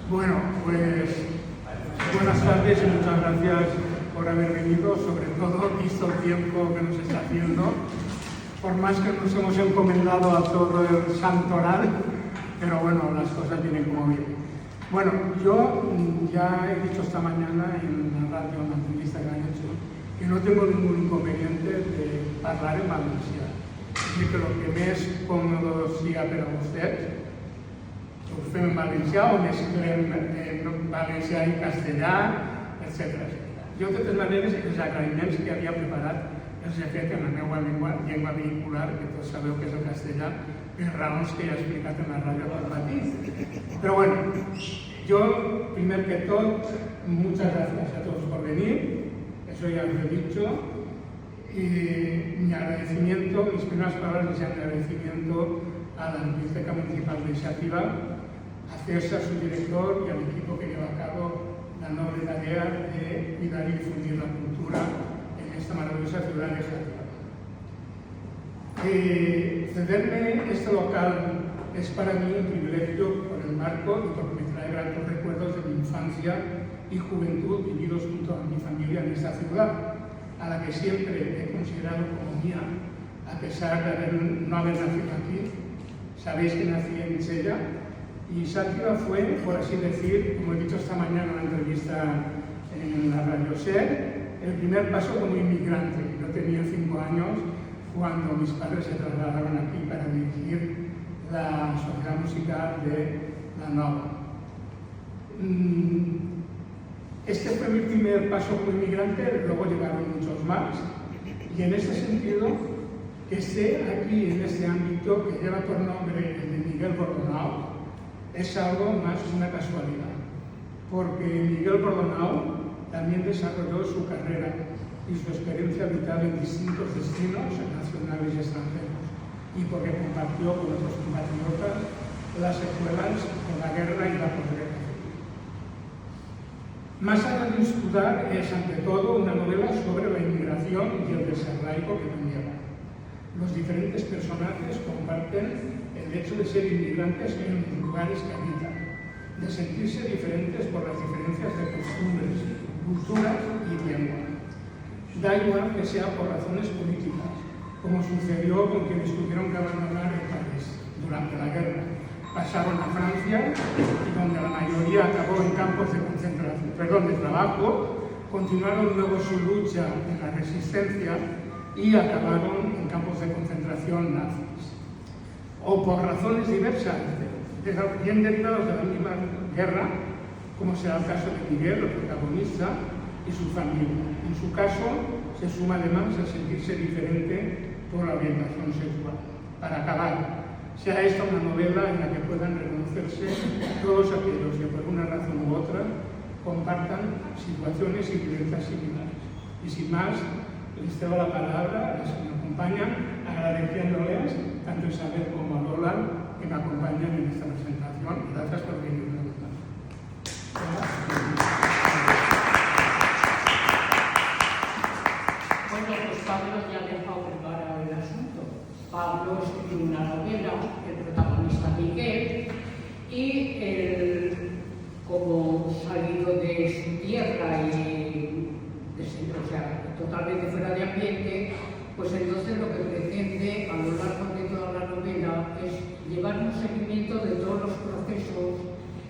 Bueno, pues buenas tardes y muchas gracias por haber venido, sobre todo visto el tiempo que nos está haciendo, por más que nos hemos encomendado a todo el santoral, pero bueno, las cosas vienen como vienen. Bueno, yo ya he dicho esta mañana en la radio, en la entrevista que han hecho, que no tengo ningún inconveniente de hablar en valencià. Así que lo que més còmode siga per a vostès, ho fem en valencià o mesclem en valencià i castellà, etc. Jo, de totes maneres, els aclariments que havia preparat els he fet en la meva llengua vehicular, que tots sabeu que és el castellà, per raons que ja he explicat en la ràdio al matí. Pero bueno, yo, primero que todo, muchas gracias a todos por venir, eso ya lo he dicho, y mi agradecimiento, mis primeras palabras de agradecimiento a la Biblioteca Municipal de Xàtiva, a César, su director, y al equipo que lleva a cabo la noble tarea de cuidar y difundir la cultura en esta maravillosa ciudad de Xàtiva. Cederme este local es para mí un privilegio por el marco y porque me trae grandes recuerdos de mi infancia y juventud vividos junto a mi familia en esta ciudad, a la que siempre he considerado como mía, a pesar de no haber nacido aquí. Sabéis que nací en Michella y Xàtiva fue, por así decir, como he dicho esta mañana en una entrevista en la Radio SER, el primer paso como inmigrante. Yo tenía 5 años cuando mis padres se trasladaron aquí para dirigir la sociedad musical de La Nova. Este fue mi primer paso como inmigrante, luego llegaron muchos más, y en ese sentido, que esté aquí en este ámbito que lleva por nombre el de Miguel Bordonau, es algo más una casualidad, porque Miguel Bordonau también desarrolló su carrera y su experiencia vital en distintos destinos nacionales y extranjeros, y porque compartió con otros compatriotas las secuelas de la guerra y la posguerra. Más allá de disputar es, ante todo, una novela sobre la inmigración y el desarraigo que conlleva. Los diferentes personajes comparten el hecho de ser inmigrantes en los lugares que habitan, de sentirse diferentes por las diferencias de costumbres, culturas y lengua. Da igual que sea por razones políticas, como sucedió con quienes tuvieron que abandonar el país durante la guerra. Pasaron a Francia, donde la mayoría acabó en campos de trabajo, continuaron luego su lucha en la resistencia y acabaron en campos de concentración nazis. O por razones diversas, bien derivados de la misma guerra, como será el caso de Miguel, el protagonista, y su familia. En su caso, se suma además el sentirse diferente por la orientación sexual. Para acabar, sea esta una novela en la que puedan reconocerse todos aquellos que por una razón u otra compartan situaciones y vivencias similares. Y sin más, les cedo la palabra a los que me acompañan, agradeciéndoles tanto a Isabel como a Lola que me acompañan en esta presentación. Gracias por venir una vez más. Bueno, pues Pablo ya ha dejado preparado el asunto. Pablo escribió una novela, el protagonista Miguel, y como salido de su tierra y totalmente fuera de ambiente, pues entonces lo que pretende a lo largo de toda la novela es llevar un seguimiento de todos los procesos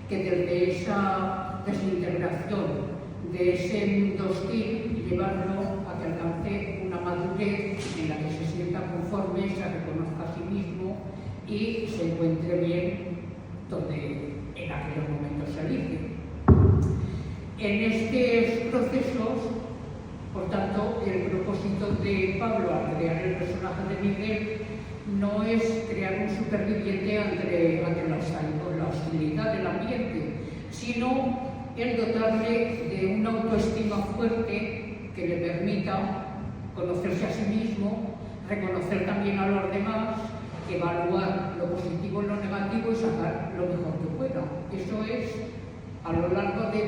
que desde esa desintegración, de ese mundo hostil, llevarlo a que alcance una madurez en la que se sienta conforme, se reconozca a sí mismo y se encuentre bien donde en aquellos momentos se elige. En estos procesos, por tanto, el propósito de Pablo al crear el personaje de Miguel no es crear un superviviente ante la hostilidad del ambiente, sino el dotarle de una autoestima fuerte que le permita conocerse a sí mismo, reconocer también a los demás, evaluar lo positivo y lo negativo y sacar lo mejor que pueda. Eso es, a lo largo de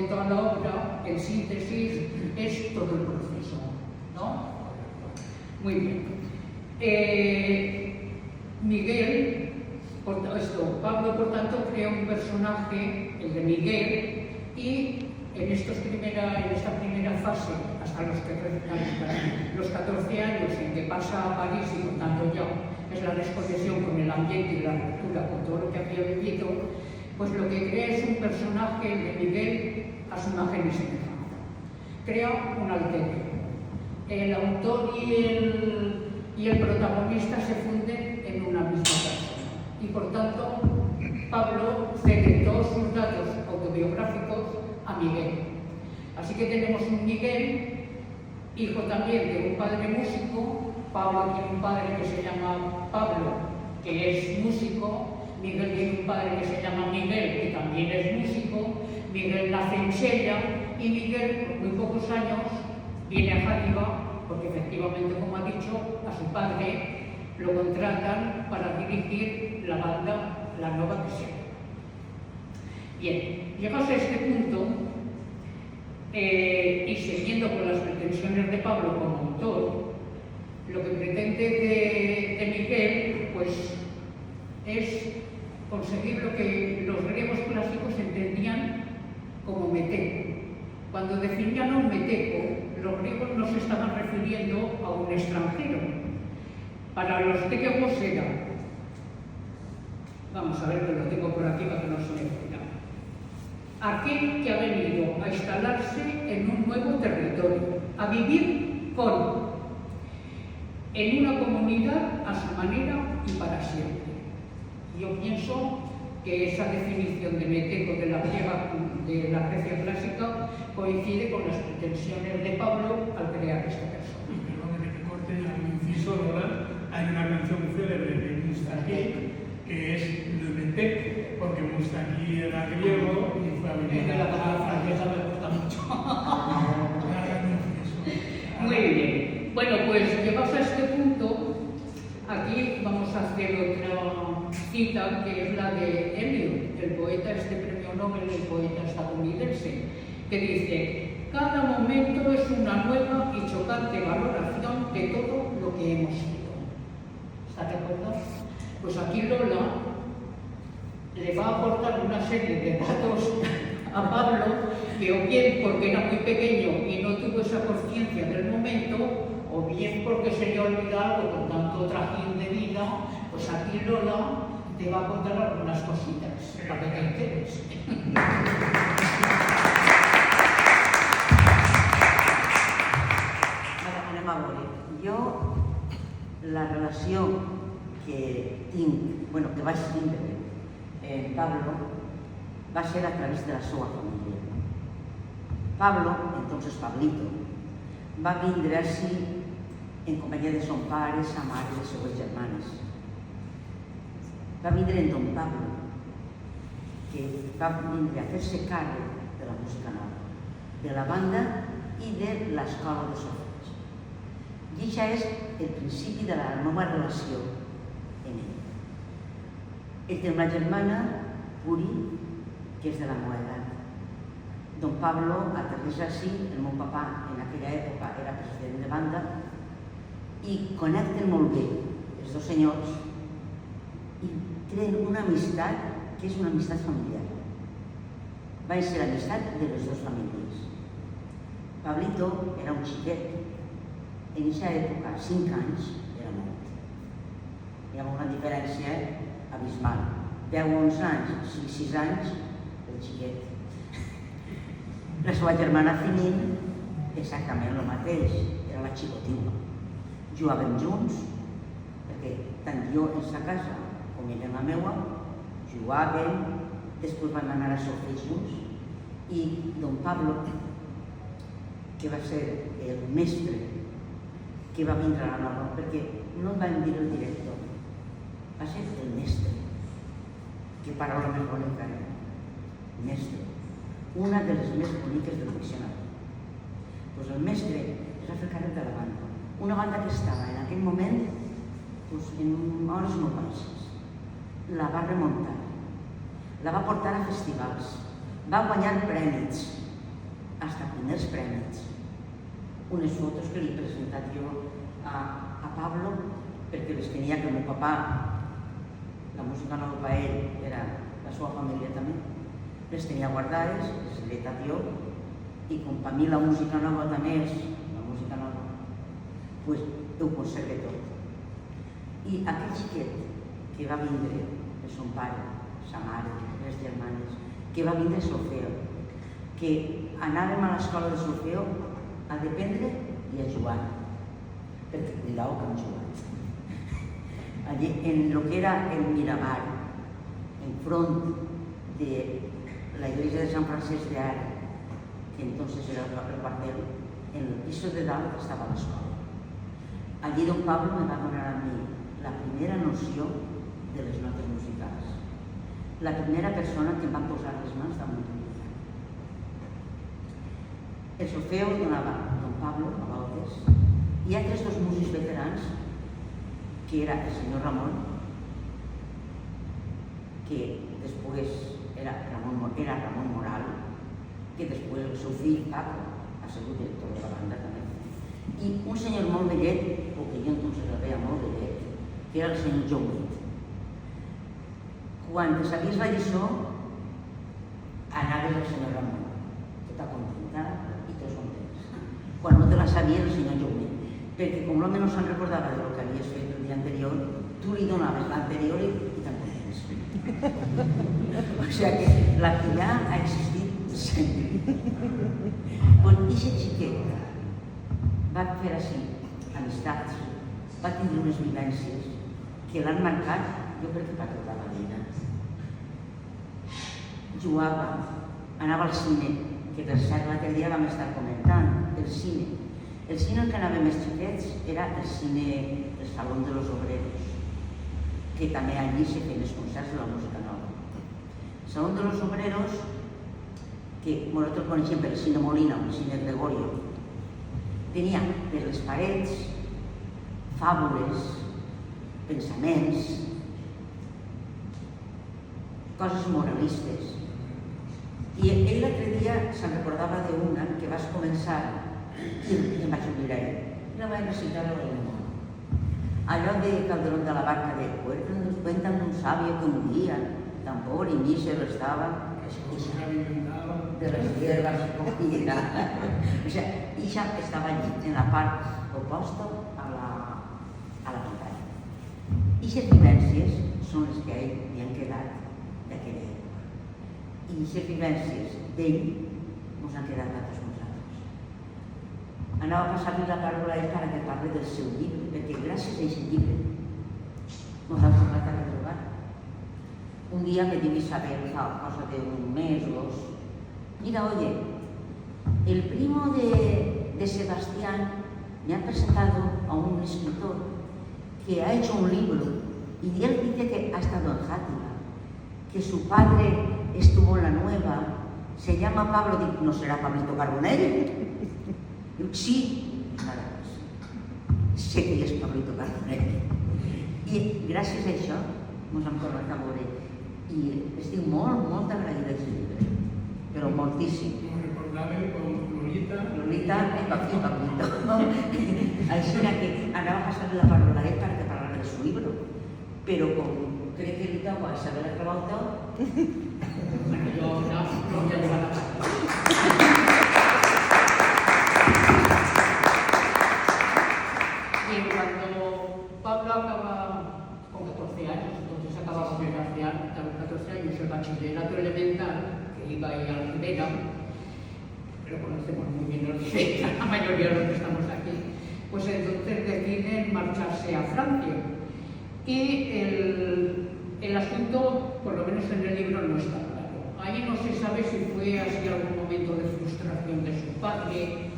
toda la obra, en síntesis, es todo el proceso, ¿no? Muy bien. Miguel Pablo, por tanto, crea un personaje, el de Miguel, y en esta primera fase, hasta los 14 años en que pasa a París y por tanto ya es la desconexión con el ambiente y la ruptura con todo lo que había vivido, pues lo que crea es un personaje, el de Miguel, a su imagen y semejanza. Crea un alter ego. El autor y el protagonista se funden en una misma persona. Y por tanto, Pablo cede todos sus datos autobiográficos a Miguel. Así que tenemos un Miguel, hijo también de un padre músico. Pablo tiene un padre que se llama Pablo, que es músico. Miguel tiene un padre que se llama Miguel, que también es músico. Miguel nace en Sella y Miguel, con muy pocos años, viene a Játiva, porque efectivamente, como ha dicho, a su padre lo contratan para dirigir la banda La Nova Cresión. Bien, llegados a este punto, y siguiendo con las pretensiones de Pablo como autor, lo que pretende de Miguel, pues, es conseguir lo que los griegos clásicos entendían como meteco. Cuando definían a un meteco, los griegos no se estaban refiriendo a un extranjero. Para los griegos era, vamos a ver que lo tengo por aquí para que no se me olvide, aquel que ha venido a instalarse en un nuevo territorio, a vivir en una comunidad a su manera y para siempre. Yo pienso que esa definición de meteco de la Grecia clásica coincide con las pretensiones de Pablo al crear esta persona. Perdón, que corte un inciso, Lola. Hay una canción muy célebre de Mustaki, que es Le Metec, porque Mustaki era griego y fue a vivir. La palabra francesa me gusta mucho. Muy bien. Bueno, pues llegados a este punto, aquí vamos a hacer otra cita, que es la de Eliot, el poeta, este premio Nobel, el poeta estadounidense, que dice: cada momento es una nueva y chocante valoración de todo lo que hemos sido. ¿Está de acuerdo? Pues aquí Lola le va a aportar una serie de datos a Pablo, que o bien porque era muy pequeño y no tuvo esa conciencia del momento, o bien porque se le ha olvidado con tanto trajín de vida, pues aquí Lola te va a contar algunas cositas para que te enteres. Anem a veure. Jo, la relació que tinc, que vaig tindre amb Pablo, va ser a través de la seva família. Pablo, entonces Pablito, va vindre així en companyia de son pare, sa mare i les seues germanes. Va vindre en Don Pablo, que va vindre a fer-se càrrec de la música nova, de la banda i de l'escola de solfeig. I això és el principi de la nova relació en ell. Ell té una germana, Puri, que és de la meva edat. Don Pablo aterreix així, el meu papà en aquella època era president de banda, i connecten molt bé els dos senyors i creen una amistat que és una amistat familiar. Va ser l'amistat de les dues famílies. Pablito era un xiquet. En aquesta època, 5 anys, era molt. Hi ha una diferència abismal. 10 o 11 anys, 6 anys, el xiquet. La seva germana Filín, exactament el mateix, era la xicotiua. Jugàvem junts, perquè tant jo en sa casa com ella en la meua, jugàvem, després vam anar a solfeig junts, i Don Pablo, que va ser el mestre que va vindre a la nova, perquè no el van dir el director, va ser el mestre. Que paraula més bonica, mestre. Una de les més boniques del diccionari. Doncs el mestre es va fer càrrec de la banda. Una banda que estava en aquell moment en hores molt baixes. La va remuntar, la va portar a festivals, va guanyar prèmits, fins a primers prèmits. Unes fotos que li he presentat jo a Pablo, perquè les tenia que el meu papà la música nova per ell era la seva família també, les tenia guardades, les hereta jo, i com per mi la música nova també és la música nova, doncs ho conserve tot. I aquell xiquet que va vindre de son pare, sa mare, les germanes, que va vindre a solfeo, que anàvem a l'escola de solfeo a dependre i a jugar, perquè cuidao que hem jugat. Allí, en lo que era el Miramar, enfront de la iglesia de San Francesc de Ara, que entonces era el cuartel, en el piso de dalt estava l'escola. Allí don Pablo me va donar a mi la primera noció de les notes musicals. La primera persona que em va posar les mans damunt d'un piano. El solfeo el donava don Pablo a voltes i altres dos músics veterans, que era el senyor Ramon, que després era Ramon Moral, que després el seu fill, Paco, ha sigut director de la banda també. I un senyor molt vellet, o que jo entonces el veia molt vellet, que era el senyor Joumet. Quan te sabies la lliçó, anaves al senyor Ramon, tota contenta i tots contents. Quan no te la sabies, el senyor Joumet, perquè com l'home no se'n recordava del que havies fet el dia anterior, tu li donaves l'anterior i te'n contents. O sigui que l'activitat ha existit sempre. Doncs aquest xiquet va fer així amistats, va tindre unes vivències que l'han marcat, jo crec que per tota la vida. Jugava, anava al cine, que per cert l'altre dia vam estar comentant, el cine. El cine al que anàvem més xiquets era el cine, el Salón de los Obreros, que també allí se feien els concerts de la música nova. El Salón de los Obreros, que nosaltres coneixem per el cine Molina o el cine Gregorio, tenia per les parets fàbules, pensaments, coses moralistes. I ell l'altre dia se'n recordava d'una que vas començar i em vaig oblidar ell. I la vaig recitar a la llengua. Allò de Calderón de la Barca de cuentan un sabio que un día tan pobre y mísero estaba de las hierbas cogida. O sea, ella estaba allí, en la part opuesta a la pantalla. I aquestes vivències són les que a ell li han quedat d'aquella època. I aquestes vivències d'ell ens han quedat a tots nosaltres. Anava a passar-li la paraula a ell perquè parli del seu llibre, perquè gràcies a aquest llibre ens han tornat a retrobar. Un día me dio Isabel, cosa de un mes o dos. Mira, oye, el primo de Sebastián me ha presentado a un escritor que ha hecho un libro y él dice que ha estado en Játiva, que su padre estuvo en la Nueva, se llama Pablo, digo, ¿no será Pablito Carbonell? Digo, sí, sé que és Pablito Carbonell. I gràcies a això ens hem tornat a veure i estic molt agraïda d'aquest llibre, però moltíssim. Como recordàvem com Lolita i Pablito. Així que anava a passar la paraula a ell perquè parlara del seu llibre, però com crec que li toca a Isabel Revolta, jo no ja li va a passar. Y cuando Pablo acaba con 14 años, entonces acababa con 14 años el bachillerato elemental, que iba ahí a la Ribera, pero conocemos muy bien los de la mayoría de los que estamos aquí, pues entonces deciden marcharse a Francia. Y el asunto, por lo menos en el libro, no está claro. Ahí no se sabe si fue así algún momento de frustración de su padre,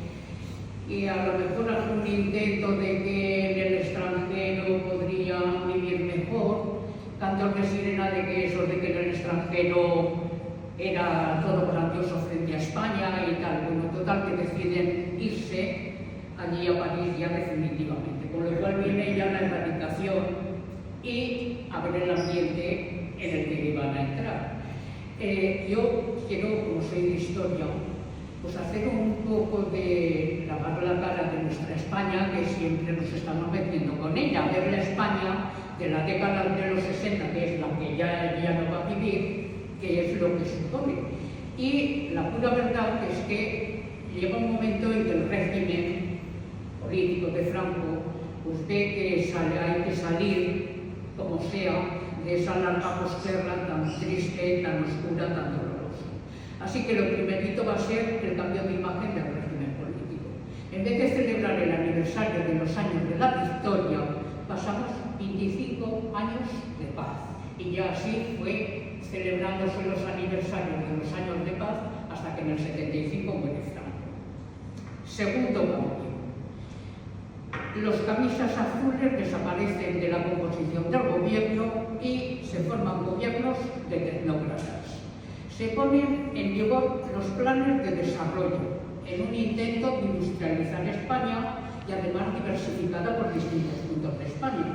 y a lo mejor algún intento de que en el extranjero podría vivir mejor, tanto que sirena de que eso de que en el extranjero era todo grandioso frente a España y tal. Bueno, total que deciden irse allí a París ya definitivamente, con lo cual viene ya la erradicación y a ver el ambiente en el que iban a entrar. Yo quiero, como soy de historia, pues hacer un poco de lavar la cara de nuestra España, que siempre nos estamos metiendo con ella, ver la España de la década de los 60, que es la que ya no va a vivir, que es lo que supone. Y la pura verdad es que llega un momento en que el régimen político de Franco pues ve que hay que salir, como sea, de esa larga posguerra tan triste, tan oscura, tan dolorosa. Así que lo primerito va a ser el cambio de imagen del régimen político. En vez de celebrar el aniversario de los años de la victoria, pasamos 25 años de paz. Y ya así fue celebrándose los aniversarios de los años de paz hasta que en el 75 muere Franco. Segundo cambio. Los camisas azules desaparecen de la composición del gobierno y se forman gobiernos de tecnócratas. Se ponen en vigor los planes de desarrollo en un intento de industrializar España y además diversificada por distintos puntos de España.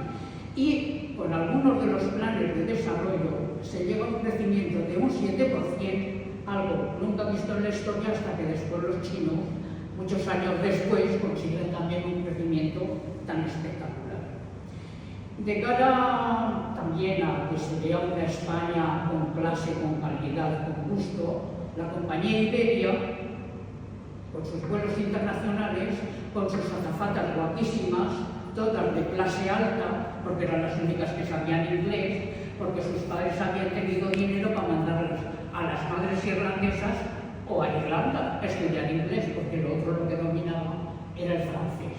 Y con algunos de los planes de desarrollo se llega a un crecimiento de un 7%, algo nunca visto en la historia hasta que después los chinos, muchos años después, consiguen también un crecimiento tan espectacular. De cara también a que se vea una España con clase, con calidad, con gusto, la compañía Iberia, con sus vuelos internacionales, con sus azafatas guapísimas, todas de clase alta, porque eran las únicas que sabían inglés, porque sus padres habían tenido dinero para mandarlas a las madres irlandesas o a Irlanda a estudiar inglés, porque lo otro lo que dominaba era el francés.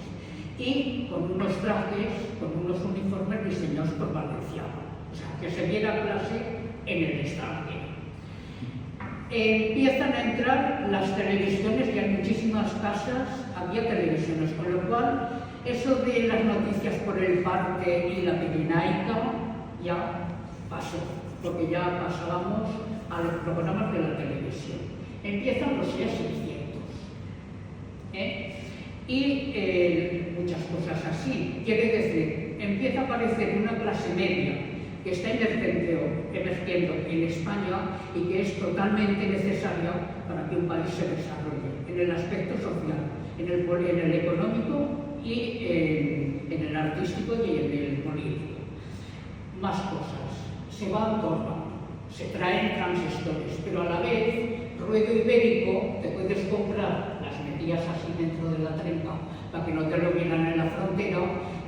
Y con unos trajes, con unos uniformes diseñados por Valenciano, o sea, que se diera clase en el extranjero. Empiezan a entrar las televisiones y en muchísimas casas había televisiones, con lo cual eso de las noticias por el parte y la Pirenaica ya pasó, porque ya pasábamos a los programas de la televisión. Empiezan los días 600 y muchas cosas así. Quiere decir, empieza a aparecer una clase media que está emergiendo en España y que es totalmente necesaria para que un país se desarrolle en el aspecto social, en el económico y en el artístico y en el político. Más cosas. Se va a Andorra, se traen transistores, pero a la vez, ruedo ibérico, te puedes comprar, las metías así dentro de la trenca para que no te lo vieran en la frontera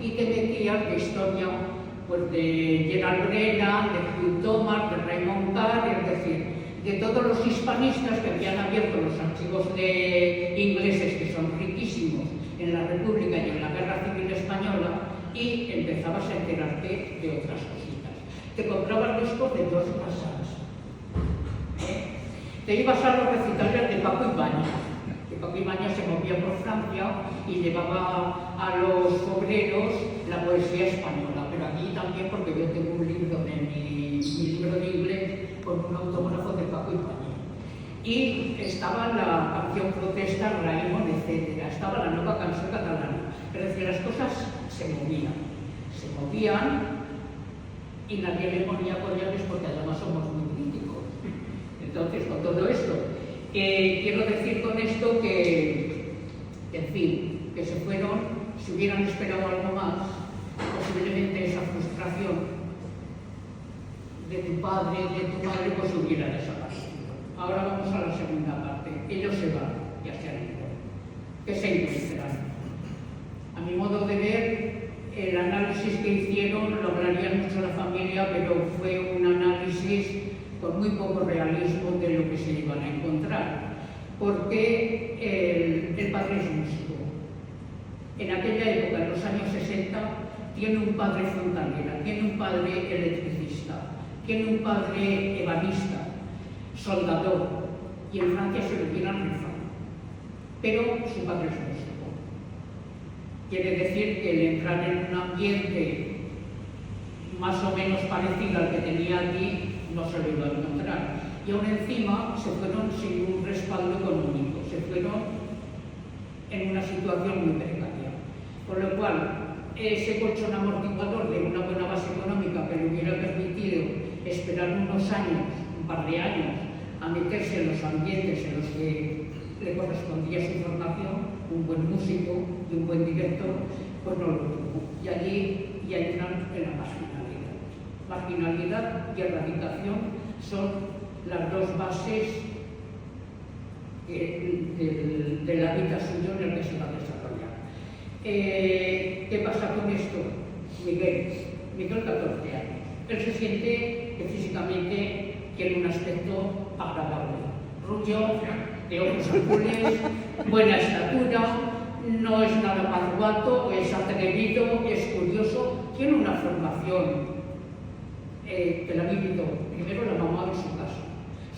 y te metías de historia pues de Gerald Brennan, de Hugh Thomas, de Raymond Carr, es decir, de todos los hispanistas que habían abierto los archivos ingleses, que son riquísimos, en la República y en la Guerra Civil Española, y empezabas a enterarte de otras cositas. Te comprabas discos de George Brassens. Te ibas a los recitales de Paco Ibáñez. Paco Ibáñez se movía por Francia y llevaba a los obreros la poesía española, pero aquí también, porque yo tengo un libro de mi libro de inglés con un autógrafo de Paco Ibáñez. Y estaba la canción protesta, Raimon, etc. Estaba la nueva canción catalana. Es decir, las cosas se movían y nadie le ponía collares porque además somos muy críticos. Entonces, con todo esto, quiero decir con esto que, en fin, que se fueron, si hubieran esperado algo más, posiblemente esa frustración de tu padre, de tu madre, pues hubiera desaparecido. Ahora vamos a la segunda parte. Ellos se van, ya se han ido. ¿Qué se encuentran? A mi modo de ver, el análisis que hicieron lo hablaría mucho la familia, pero fue un análisis con muy poco realismo de lo que se iban a encontrar, porque el padre es músico. En aquella época, en los años 60, tiene un padre fontanera, tiene un padre electricista, tiene un padre ebanista, soldador, y en Francia se lo tiran rifado, pero su padre es músico. Quiere decir que el entrar en un ambiente más o menos parecido al que tenía aquí no se lo iba a encontrar. Y aún encima se fueron sin un respaldo económico, se fueron en una situación muy precaria. Con lo cual, ese colchón amortiguador de una buena base económica que le hubiera permitido esperar unos años, un par de años, a meterse en los ambientes en los que le correspondía su formación, un buen músico y un buen director, pues no lo tuvo. Y allí ya entran en la marginalidad. Marginalidad y erradicación son las dos bases de la vida suya en el que se va a desarrollar. ¿Qué pasa con esto? Miguel, 14 años. Él se siente que físicamente tiene un aspecto agradable. Rubio, de ojos azules, buena estatura, no es nada parguato, es atrevido, es curioso, tiene una formación que la ha vivido primero la mamá en su casa.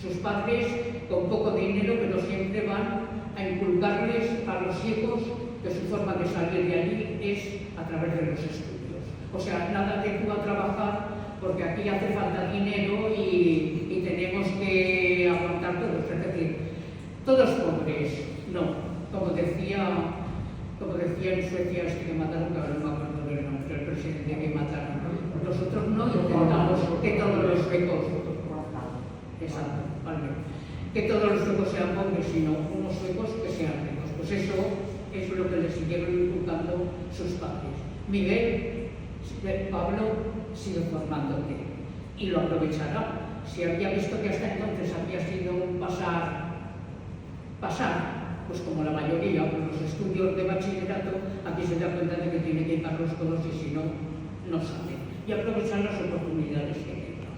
Sus padres, con poco dinero, pero siempre van a inculcarles a los hijos que su forma de salir de allí es a través de los estudios. O sea, nada de tú a trabajar, porque aquí hace falta dinero y tenemos que aguantar todos. Es decir, todos pobres, no. Como decía en Suecia, que mataron, que ahora no me acuerdo del nombre del presidente que mataron. Nosotros no intentamos que todos los suecos, exacto, vale, que todos los suecos sean pobres, sino unos suecos que sean ricos. Pues eso es lo que le siguieron inculcando sus padres. Miguel, Pablo sigue formándote y lo aprovechará. Si había visto que hasta entonces había sido un pasar, pues como la mayoría, por los estudios de bachillerato, aquí se da cuenta de que tiene que darlos todos y si no, no sabe. Y aprovechar las oportunidades que tenga.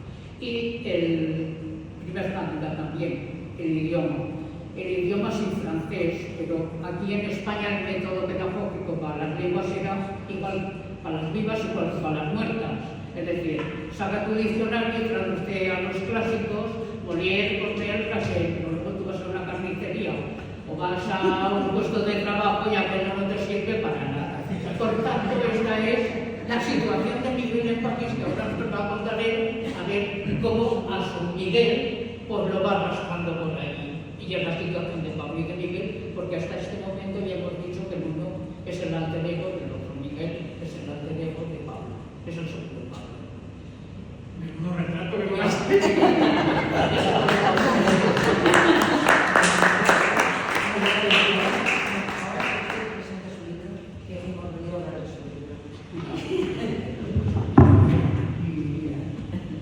Y el primer hándicap también, el idioma. El idioma sin francés, pero aquí en España el método pedagógico para las lenguas era igual para las vivas igual que para las muertas. Es decir, saca tu diccionario, traduce a los clásicos, Molière, Cortázar, Cassel, luego tú vas a una carnicería o vas a un puesto de trabajo y aquello no te sirve para nada. Por tanto, esta es la situación de Miguel en París, que ahora nos va a contar él, a ver cómo a su Miguel pues lo va raspando por ahí. Y es la situación de Pablo y de Miguel, porque hasta este momento ya hemos dicho que el uno es el alter ego del otro, Miguel es el alter ego de Pablo, es el segundo Pablo. Menudo retrato que me has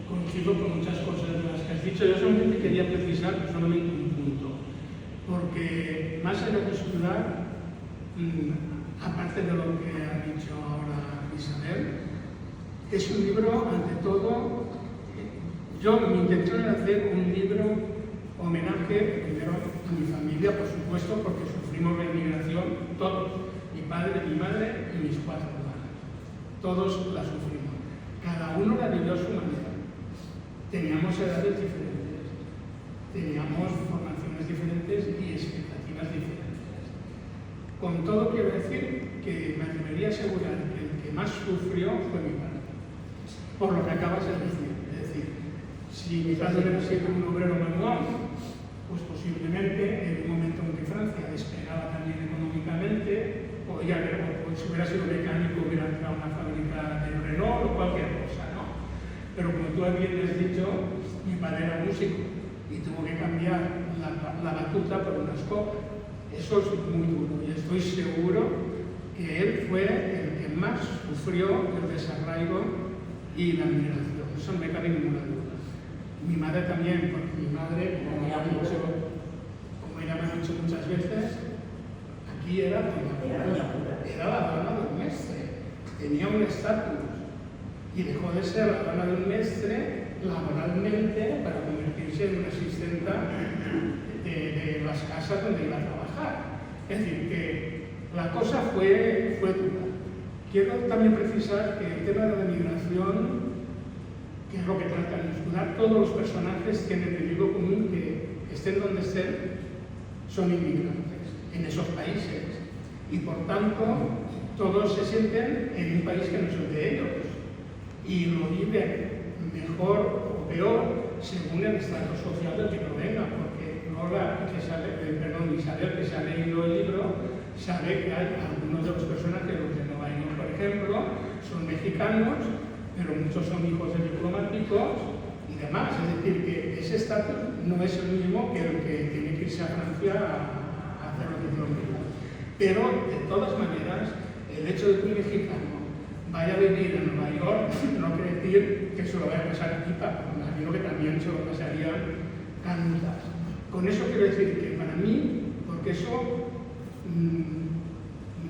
Coincido con muchas cosas de las que has dicho. Yo solamente quería precisar solamente un punto, porque más allá de estudiar, aparte de lo que ha dicho ahora Isabel, es un libro, ante todo, mi intención era hacer un libro homenaje primero a mi familia, por supuesto, porque sufrimos la inmigración, todos, mi padre, mi madre y mis 4 hermanos. Todos la sufrimos. Cada uno la vivió a su manera. Teníamos edades diferentes, teníamos formaciones diferentes y expectativas diferentes. Con todo quiero decir que me atrevería a asegurar que el que más sufrió fue mi padre, por lo que acabas de decir. Es decir, si mi padre hubiera sido un obrero manual, pues posiblemente en un momento en que Francia despegaba también económicamente, podría haber, o si hubiera sido mecánico, hubiera entrado a una fábrica de Renault o cualquier cosa, ¿no? Pero como tú bien has dicho, mi padre era músico y tuvo que cambiar la batuta por una escoba. Eso es muy duro y estoy seguro que él fue el que más sufrió el desarraigo y la migración. Eso no me cabe ninguna duda. Mi madre también, porque mi madre, como ya me han dicho muchas veces, aquí era la dona del mestre, tenía un estatus y dejó de ser la dona del mestre laboralmente para convertirse en una asistenta de las casas donde iba a trabajar. Es decir, que la cosa fue dura. Quiero también precisar que el tema de la migración, que es lo que tratan de estudiar, todos los personajes tienen el hilo común que estén donde estén, son inmigrantes en esos países. Y por tanto, todos se sienten en un país que no es el de ellos. Y lo viven mejor o peor según el estado social del que provenga, porque Isabel, que se ha leído el libro, sabe que hay algunos de los personajes, los de Nueva York, por ejemplo, son mexicanos, pero muchos son hijos de diplomáticos y demás. Es decir, que ese estatus no es el mismo que el que tiene que irse a Francia a hacer lo que hicieron ellos. Pero, de todas maneras, el hecho de que un mexicano vaya a vivir en Nueva York no quiere decir que se lo vaya a pasar pipa, porque me imagino que también se lo pasarían canutas. Con eso quiero decir que para mí, porque eso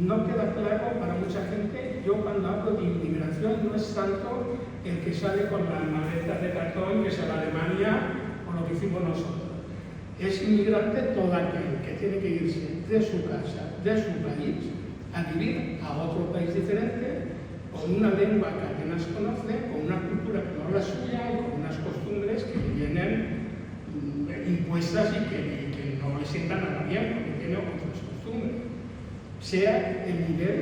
no queda claro para mucha gente, yo cuando hablo de inmigración no es tanto el que sale con las maletas de cartón que se va a Alemania o lo que hicimos nosotros. Es inmigrante todo aquel que tiene que irse de su casa, de su país, a vivir a otro país diferente, con una lengua que apenas conoce, con una cultura que no es la suya y con unas costumbres que le vienen impuestas y que no le sientan nada bien, porque tiene otras costumbres. Sea el nivel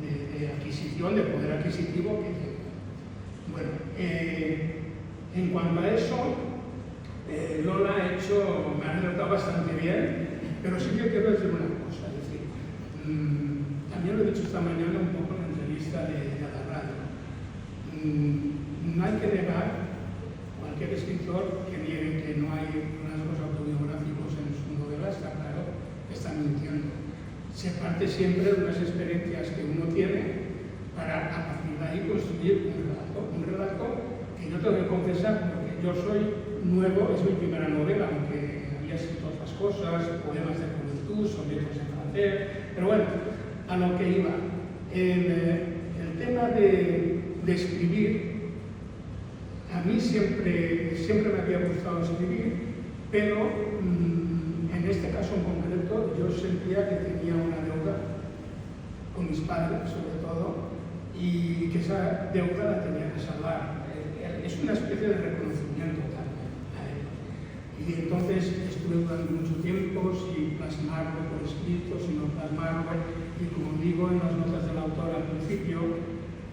de adquisición, de poder adquisitivo que tiene. Bueno, en cuanto a eso, Lola me ha tratado bastante bien, pero sí que quiero decir una cosa, es decir, también lo he dicho esta mañana un poco en la entrevista de la radio. No hay que negar, cualquier escritor que niegue que no hay rasgos autobiográficos en su novela, está claro, está mintiendo. Se parte siempre de unas experiencias que uno tiene para a partir de ahí construir un relato que yo tengo que confesar, porque yo soy nuevo, es mi primera novela, aunque había escrito otras cosas, poemas de juventud, sonetos en francés, pero bueno, a lo que iba. El tema de escribir, a mí siempre me había gustado escribir, pero en este caso en concreto yo sentía que tenía una deuda con mis padres, sobre todo, y que esa deuda la tenía que saldar. Es una especie de reconocimiento también a ellos. Y entonces estuve durante mucho tiempo sin plasmarlo por escrito, sin no plasmarlo, y como digo en las notas del autor al principio,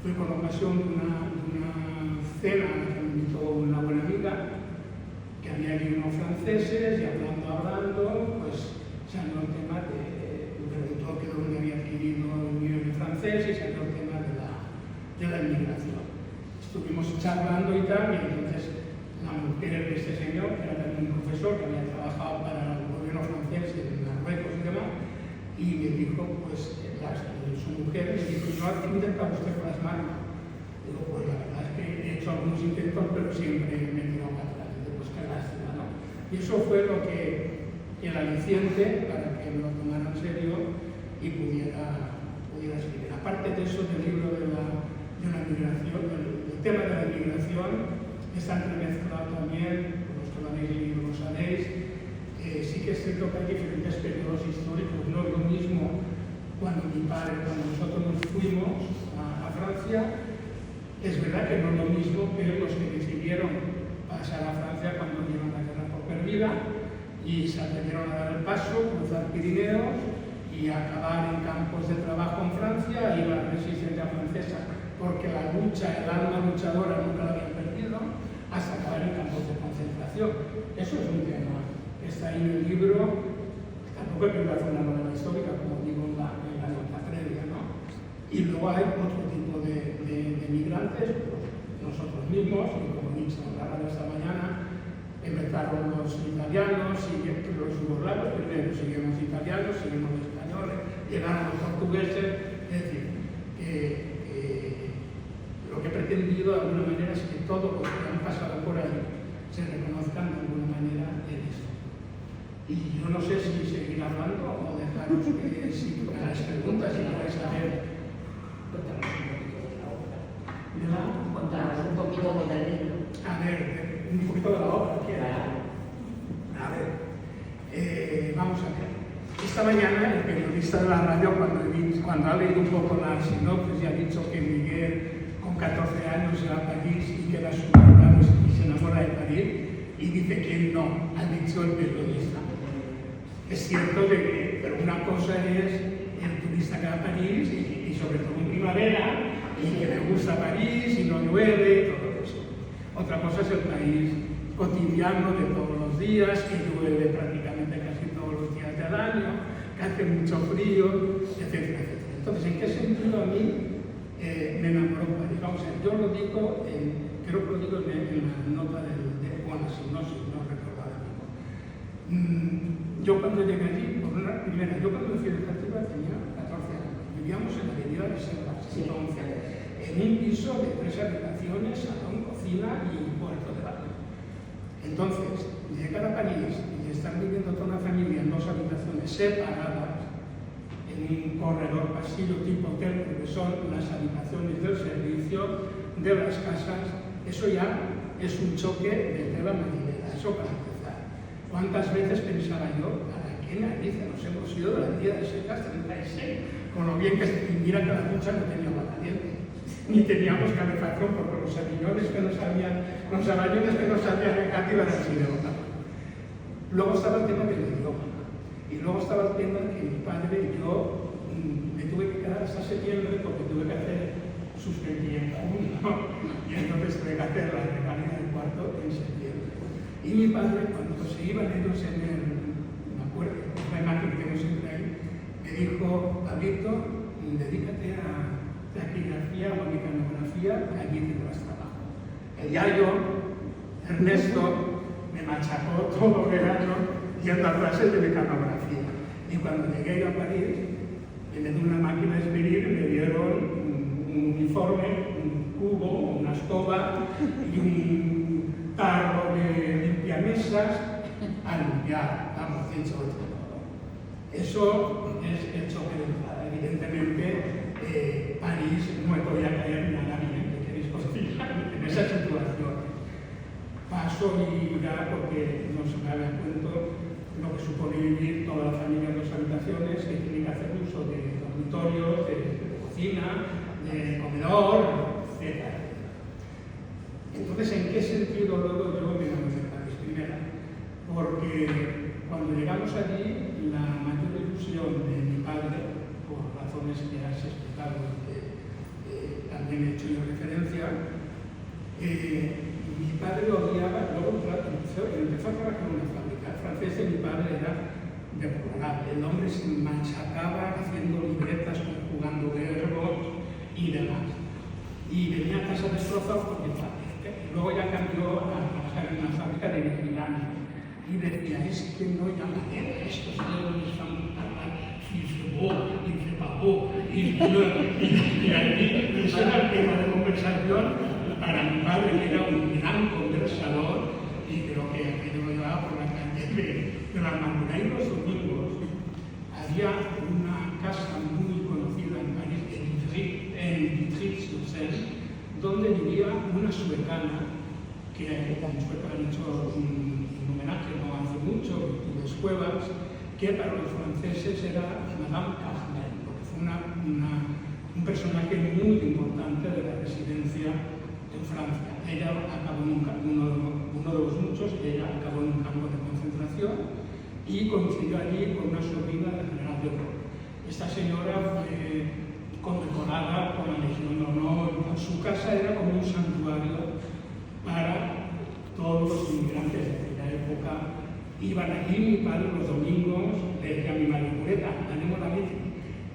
fue con ocasión de una cena a la que me invitó una buena amiga, que había aquí unos franceses, y hablando, pues salió el tema me preguntó que dónde había adquirido el nivel de francés, y salió el tema de la inmigración. Estuvimos charlando y tal, y entonces la mujer de este señor, que era también un profesor que había trabajado para el gobierno francés en Marruecos y demás, y me dijo, pues, su mujer me dijo, ¿no ha intentado usted plasmarlo? Digo, pues la verdad es que he hecho algunos intentos, pero siempre me he tirado para atrás. Digo, pues qué lástima, ¿no? Y eso fue el aliciente para que me lo tomara en serio y pudiera escribir. Aparte de eso, del libro de la migración, el tema de la migración está entremezclado también, los que lo habéis leído lo sabéis, sí que es cierto que hay diferentes periodos históricos, no es lo mismo cuando nosotros nos fuimos a Francia, es verdad que no es lo mismo que los que decidieron pasar a Francia cuando dieron la guerra por perdida y se atrevieron a dar el paso, cruzar Pirineos y acabar en campos de trabajo en Francia y la resistencia francesa, porque la lucha, el alma luchadora nunca la habían perdido, hasta acabar en campos de concentración. Eso es un tema que está ahí en el libro, tampoco es que fue una novela histórica, como digo en la nota previa, ¿no? Y luego hay otro tipo de migrantes, pues nosotros mismos, y como he dicho en la radio esta mañana, empezaron los italianos, los yugoslavos, primero siguieron los italianos, siguieron los españoles, llegaron los portugueses, es decir, lo que he pretendido de alguna manera es que todos los que han pasado por ahí se reconozcan de alguna manera en esto. Y yo no sé si seguir hablando o dejaros que si las preguntas y queréis saber. Contanos un poquito del libro. A ver, un poquito de la obra, ¿quieres? A ver, vamos a ver. Esta mañana el periodista de la radio, cuando ha leído un poco la sinopsis, ya ha dicho que Miguel con 14 años se va a París y queda superado y se enamora de París, y dice que no, ha dicho el periodista. Es cierto pero una cosa es el turista que va a París y sobre todo en primavera, y que le gusta París y no llueve y todo eso. Otra cosa es el país cotidiano de todos los días, que llueve prácticamente casi todos los días del año, que hace mucho frío, etcétera, etcétera. Entonces, ¿en qué sentido a mí me enamoró París? Vamos a ver, yo lo digo, creo que lo digo en la nota de Juan, si no recuerdo ahora mismo. Yo cuando llegué allí, por Primera, yo cuando me fui de Játiva tenía 14 años. Vivíamos en la avenida de Servas, entonces, en un piso de 3 habitaciones, salón, cocina y un cuarto de baño. Entonces, llegar a París y estar viviendo toda una familia en 2 habitaciones separadas, en un corredor pasillo tipo hotel, porque son las habitaciones del servicio, de las casas, eso ya es un choque de tela marinera, eso para empezar. ¿Cuántas veces pensaba yo, ¿para qué narices nos hemos ido de la avenida de Secas 36? Con lo bien que se mira que la ducha no tenía agua caliente, ni teníamos calefacción porque los aviones que nos habían de Játiva eran así de otra. Luego estaba el tema del idioma, y luego estaba el tema que mi padre y yo me tuve que quedar hasta septiembre porque tuve que hacer suspendí en junio, y entonces tuve que hacer la recarga del cuarto en septiembre. Y mi padre, cuando se iban ellos en el, me acuerdo, la imagen que tengo siempre ahí, me dijo, Pablito, dedícate a taquigrafía o a mecanografía, allí tendrás trabajo. El yayo, Ernesto, me machacó todo verano yendo a clases de mecanografía. Y cuando llegué a París, en vez de una máquina de escribir, me dieron un uniforme, un cubo, una escoba y un tarro de limpiamesas a limpiar, vamos, hecho todo. Eso es el choque de entrada. Evidentemente, París no me podía caer nada bien, que queréis costillar en esa situación. Paso y ya porque no se me había cuento lo que supone vivir toda la familia en 2 habitaciones, que tiene que hacer uso de dormitorios, de cocina, de comedor, etc. Entonces, ¿en qué sentido luego yo me enamoré de París? Primero, porque cuando llegamos allí, la mayor ilusión de mi padre, por razones que has explicado y que también he hecho yo referencia, mi padre odiaba, luego empezó a trabajar en una fábrica francesa y mi padre era deplorable. El hombre se machacaba haciendo libretas, conjugando verbos y demás. Y venía a casa destrozado porque luego ya cambió a trabajar en una fábrica de vigilancia. Y decía, es que no llama estos señores están y se pagó, y allí ese era el tema de conversación para mi padre, que era un gran conversador, y creo que aquello lo llevaba por la calle de la Amargura. Y los domingos había una casa muy conocida en París, en Vitry-sur-Seine, donde vivía una suecana, que en Suecia han hecho un homenaje no hace mucho, Virtudes Cuevas, que para los franceses era Madame Carmen, porque fue un personaje muy importante de la residencia en Francia. Ella acabó en uno de los muchos, ella acabó en un campo de concentración y coincidió allí con una sobrina del general de Gaulle. Esta señora fue condecorada por la Legión de Honor. Su casa era como un santuario para todos los inmigrantes de aquella época. Iban allí, mi padre los domingos le decía a mi madre, Pureta, andemos a mí.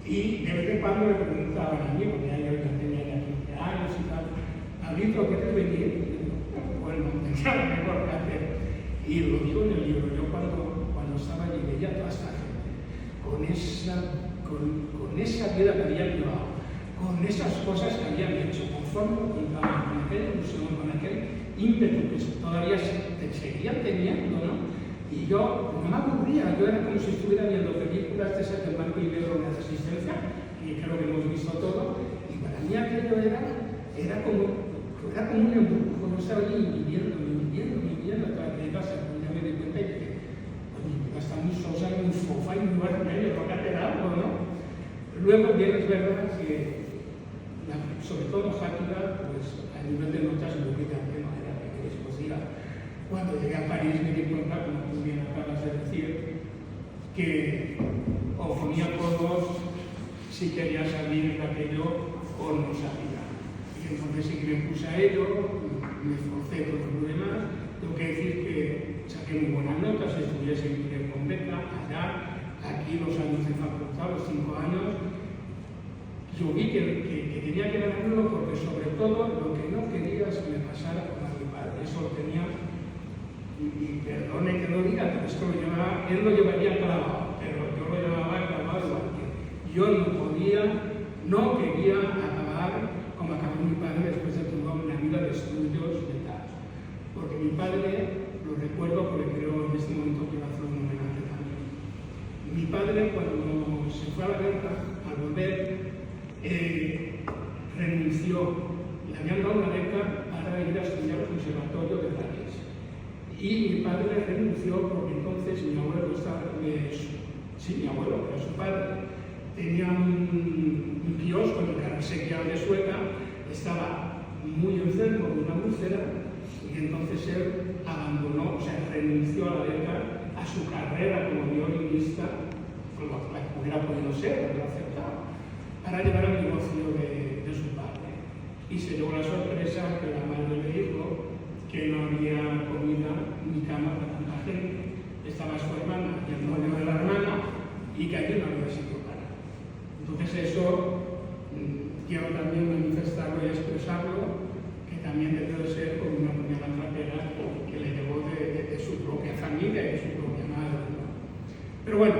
Y de vez en cuando le preguntaban a mí, porque yo ya tenía ya 15 años y tal, Pablito, ¿quieres venir? Y yo, bueno, tenía lo mejor que hacer. Y lo digo en el libro, yo cuando estaba allí veía a toda esta gente con esa vida que habían llevado, con esas cosas que habían hecho, conforme lo pintaban, con aquella ilusión, con aquel ímpetu que todavía seguían teniendo, ¿no? Y yo no me aburría, yo era como si estuviera viendo películas de esas del blanco y negro de resistencia, y creo que hemos visto todo, y para mí aquello era como un embrujo, no estaba allí viviendo, hasta que ya me di cuenta de que, oye, está muy sosa y muy fofa y muy vermelho, no que algo, ¿no? Luego bien es verdad que, sobre todo Játiva, pues a nivel de notas muy brillante, no era que queréis os diga. Cuando llegué a París me di cuenta, como tú bien acabas de decir, que o ponía codos si quería salir de aquello o no salía. Y entonces sí que me puse a ello, me esforcé por lo demás. Tengo que decir que saqué muy buenas notas, estudié siempre con beca, allá, aquí los años de facultad, los 5 años. Yo vi que tenía que ganarlo porque sobre todo lo que no quería es que me pasara con mi padre. Eso lo tenía, y perdone que lo diga, pero esto él lo llevaría clavado, pero yo lo lo llamaba acabado, que yo no quería acabar como acabó mi padre después de toda una vida de estudios de tal. Porque mi padre, lo recuerdo porque creo en este momento que va a hacer un homenaje también. Mi padre, cuando se fue a la guerra, al volver, renunció. Le habían dado una beca para ir a estudiar al Conservatorio de París. Y mi padre renunció porque entonces mi abuelo mi abuelo, era su padre, tenía un kiosco en el Carresequial de Sueca, estaba muy enfermo de una úlcera y entonces él abandonó, o sea, renunció a la beca, a su carrera como violinista, la que hubiera podido ser, lo aceptaba, para llevar al negocio de su padre. Y se llevó la sorpresa que la madre le dijo que no había comida ni cama para tanta gente. Estaba su hermana y el novio de la hermana y que allí no había sitio para. Entonces eso quiero también manifestarlo y expresarlo, que también debió de ser como una puñalada trapera que le llevó de su propia familia y de su propia madre, ¿no? Pero bueno,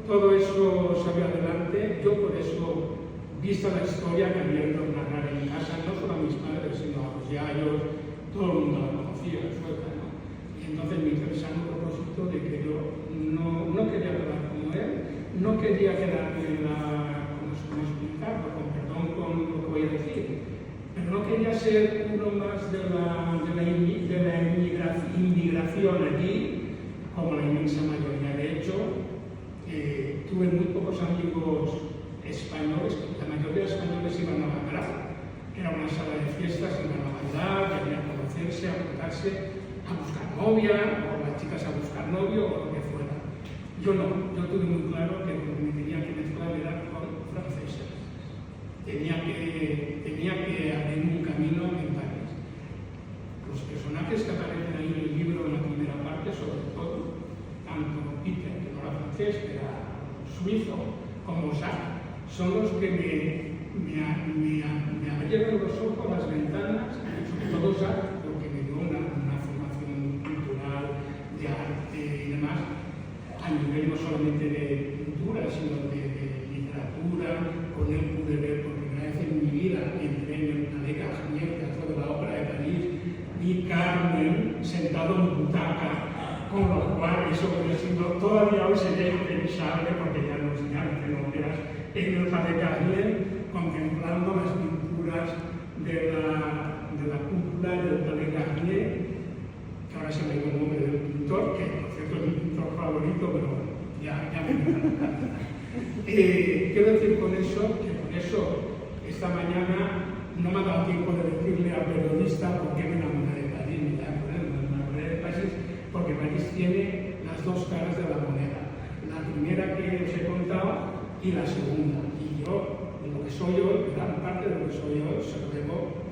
todo eso salió adelante. Yo por eso, vista la historia que había ido a narrar en casa, no solo a mis padres, sino a los yayos, todo el mundo la conocía, sueca, ¿no? Y entonces me hice el sano propósito de que yo no quería hablar como él, no quería quedarme en ¿cómo explicarlo? Con perdón con lo que voy a decir, pero no quería ser uno más de la inmigración allí, como la inmensa mayoría. De hecho, tuve muy pocos amigos españoles, la mayoría de españoles iban a Bacalao, que era una sala de fiestas, iban a bailar, querían conocerse, a juntarse, a buscar novia, o las chicas a buscar novio, o lo que fuera. Yo no, yo tuve muy claro que lo que me tenía que mezclar era con franceses. Tenía que abrir un camino en París. Los personajes que aparecen ahí en el libro en la primera parte, sobre todo, tanto Peter, que no era francés, que era suizo, como Jacques, son los que me abrieron los ojos, las ventanas, sobre todo Jacques, porque me dio una formación cultural, de arte y demás, a nivel no solamente de pintura, sino de literatura. Con él pude ver por primera vez en mi vida, entré en una beca Garnier, Teatro de la Ópera de París, vi Carmen sentado en butaca, con lo cual eso podría ser todavía hoy sería impensable, porque ya no veas en el Palais Garnier, contemplando las pinturas de la cúpula del Palais Garnier, que ahora se me ha ido el nombre del pintor, que por cierto es mi pintor favorito, pero bueno, ya me encanta. Quiero decir con eso que por eso esta mañana no me ha dado tiempo de decirle al periodista por qué me enamoré de París. Me enamoré de París porque París tiene las dos caras de la moneda. La primera que os he contado y la segunda. Y yo, lo que soy hoy, gran parte de lo que soy hoy, se lo debo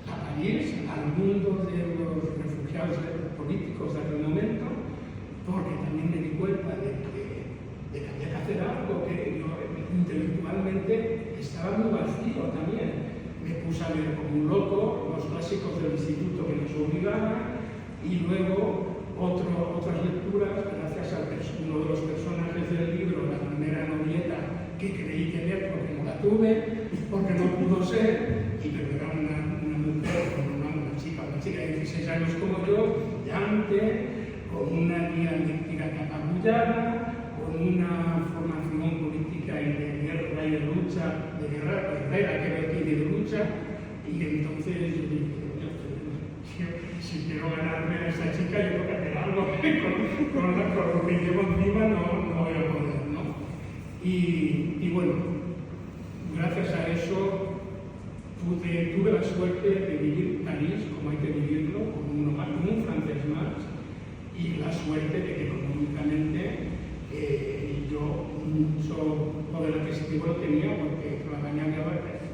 a París, al mundo de los refugiados políticos de aquel momento, porque también me di cuenta de que había que hacer algo, que yo intelectualmente estaba muy vacío también. Me puse a leer como un loco los clásicos del instituto que nos obligaban y luego otras lecturas, gracias a uno de los personajes del libro, la primera novieta que creí tener porque no la tuve, porque no pudo ser, y pero era una mujer, una chica de 16 años como yo, brillante, con una dialéctica apabullada, con una formación política y de guerra y de lucha, de guerra y de lucha, y entonces yo dije, si quiero ganarme a esa chica, yo tengo que hacer algo, con lo que llevo encima no voy a poder, ¿no? Y bueno, gracias a eso tuve la suerte de vivir París como hay que vivirlo, como un francés más, y la suerte de que económicamente yo mucho poder adquisitivo lo tenía, porque por la mañana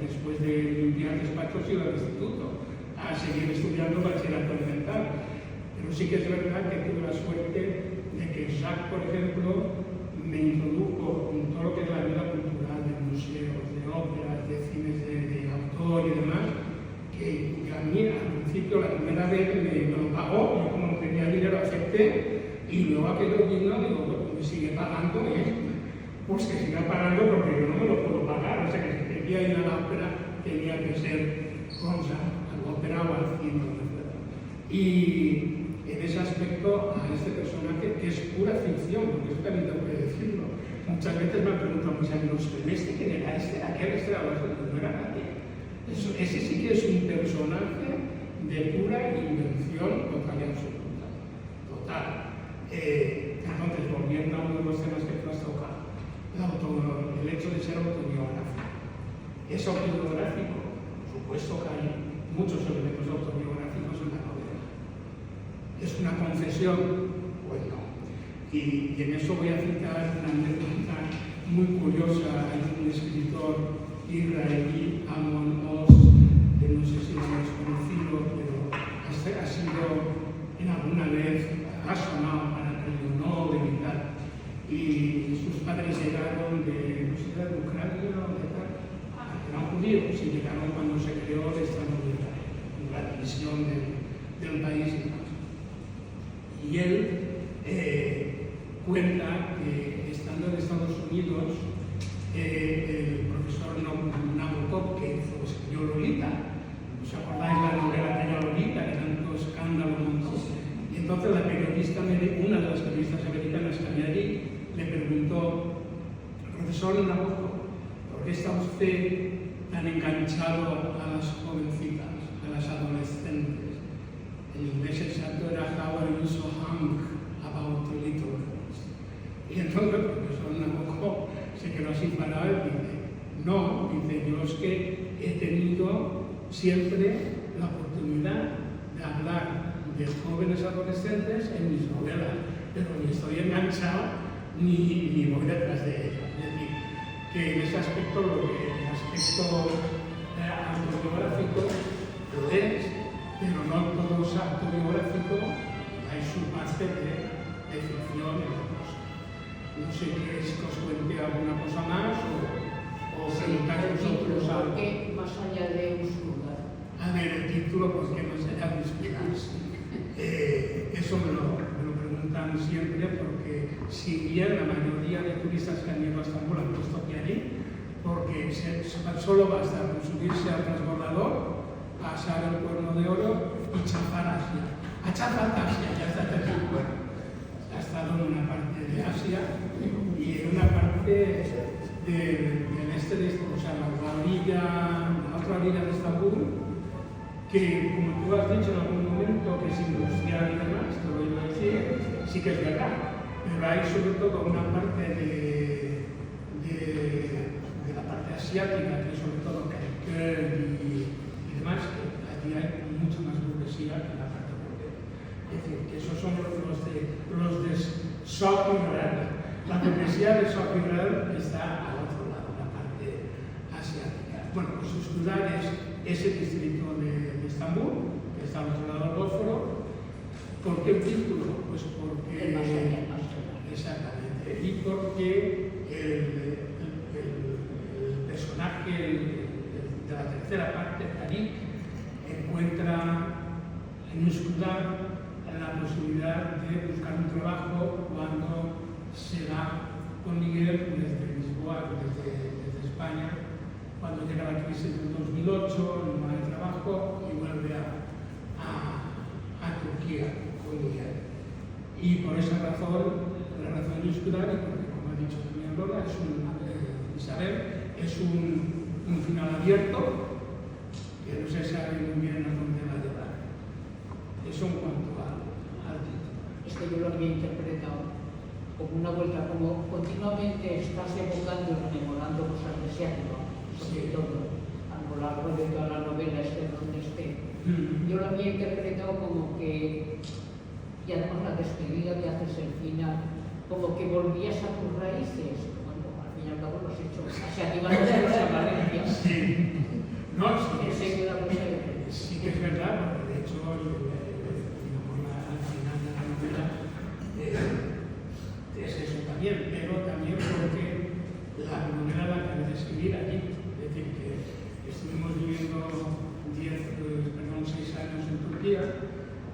después de limpiar despachos iba al instituto a seguir estudiando bachillerato elemental. Pero sí que es verdad que tuve la suerte de que Jacques, por ejemplo, me introdujo en todo lo que es la vida cultural de museos, de óperas, de cines de autor y demás, que a mí al principio la primera vez me lo pagó, yo como no tenía dinero acepté, y luego aquello vino, digo, me sigue pagando, pues que siga pagando porque yo no me lo puedo pagar. O sea que si quería ir a la ópera tenía que ser a la ópera o al cine. Y en ese aspecto a este personaje que es pura ficción, porque eso también tengo que decirlo. Muchas veces me han preguntado mis amigos, ¿quién era este? ¿Aquel era no era nadie? Ese sí que es un personaje de pura invención total y absoluta. Total. Entonces, volviendo a uno de los temas que tú has tocado, el hecho de ser autobiográfico. ¿Es autobiográfico? Por supuesto que hay muchos elementos autobiográficos en la novela. ¿Es una confesión? Pues no. Y en eso voy a citar una anécdota muy curiosa. Hay un escritor israelí, Amon Oz, que no sé si lo habéis conocido, pero ha sido en alguna vez, ha sonado para premio Nobel y tal. Y sus padres llegaron de, no sé, de Ucrania o de tal, eran judíos y llegaron cuando se creó esta novela, la división del país y demás. Y él cuenta que estando en Estados Unidos, el profesor Nabokov, que escribió Lolita, ¿os acordáis la novela de Lolita, que tanto escándalo montó? Y entonces una de las periodistas americanas que había allí le preguntó, profesor Nabokov, ¿por qué está usted tan enganchado a las jovencitas, a las adolescentes? El inglés exacto era How are you so hung about the little girls? Y entonces el profesor Nabokov se quedó así parado y dice, no, dice, yo es que he tenido siempre la oportunidad de hablar de jóvenes adolescentes en mis novelas, pero ni estoy enganchado ni voy detrás de ellas. Es decir, que en ese aspecto, el aspecto autobiográfico lo es, pero no todo es autobiográfico, hay su parte de ficción y de cosa. No sé qué es que os cuente alguna cosa más o preguntáis vosotros algo. ¿Por qué más allá de Usura? A ver, el título, ¿por qué más allá de Usura? Eso me lo preguntan siempre porque si bien la mayoría de turistas que han ido a Estambul han puesto pie allí, porque solo basta con subirse al transbordador, pasar el Cuerno de Oro y chafar Asia. A chafar Asia, ya está bueno. Ha estado en una parte de Asia y en una parte del este de Estambul, o sea, la otra orilla de Estambul, que como tú has dicho en algún momento que es industrial y demás, te lo iba a decir, sí que es verdad, pero hay sobre todo una parte de la parte asiática, que es sobre todo Karakul y demás, que allí hay mucha más burguesía que en la parte europea. Es decir, que esos son los de Sofirel. La burguesía de Sofirel está al otro lado, la parte asiática. Bueno, pues su ciudad es ese distrito de Estambul, que está al otro lado del Bósforo. ¿Por qué el título? Pues porque... Exactamente. Y porque el personaje de la tercera parte, Tariq, encuentra en Usura la posibilidad de buscar un trabajo cuando se va con Miguel desde Lisboa, desde España, cuando llega la crisis del 2008, no hay trabajo y vuelve a Turquía con Miguel. Y por esa razón, la razón de Usura, y porque como ha dicho también Lola, Isabel, es un final abierto que no se sabe muy bien a dónde va a llevar. Eso en cuanto al título. Es que yo lo había interpretado como una vuelta, como continuamente estás evocando y rememorando cosas de Seattle, sobre todo a lo largo de toda la novela, donde esté. Yo lo había interpretado como que, y además la despedida que haces el final, como que volvías a tus raíces. Bueno, al fin y al cabo lo has hecho, asiáticamente a Valencia. Sí. No, sí que es verdad, porque de hecho al final de la novela es eso también, pero también porque la novela la acabé de escribir allí, es decir, que estuvimos viviendo 6 años en Turquía